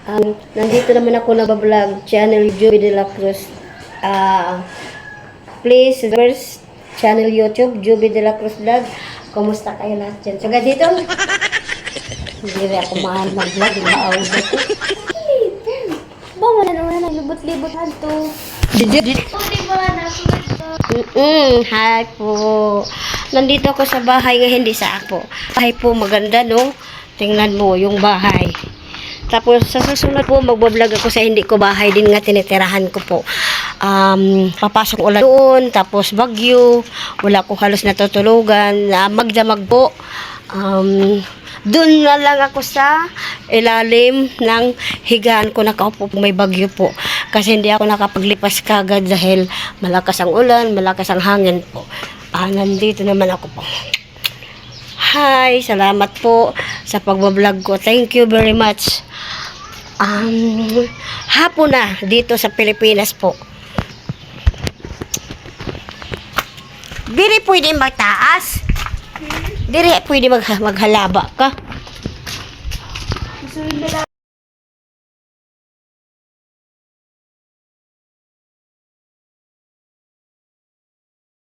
Nandito naman ako nag-vlog, channel Joby de la Cruz. Please, first channel YouTube, Joby de la Cruz Vlog. Kumusta kayo lahat dyan? So, dito, hindi rin ako mahal mag-vlog. Maaawag ako. Bawa na naman naglibot-libotan to. Hi po. Nandito ako sa bahay nga, hindi sa ako. Bahay po, maganda no? Tingnan mo yung bahay. Tapos sa susunod po, magbablog ako sa hindi ko bahay din nga tinitirahan ko po. Papasok ulan doon, tapos bagyo. Wala ko halos natutulugan. Magdamag po. Doon na lang ako sa ilalim ng higaan ko, nakaupo po, may bagyo po. Kasi hindi ako nakapaglipas kagad dahil malakas ang ulan, malakas ang hangin po. Nandito naman ako po. Hi, salamat po sa pagbablog ko. Thank you very much. Hapon na dito sa Pilipinas po. Diri pwede magtaas. Diri pwede maghalaba ka.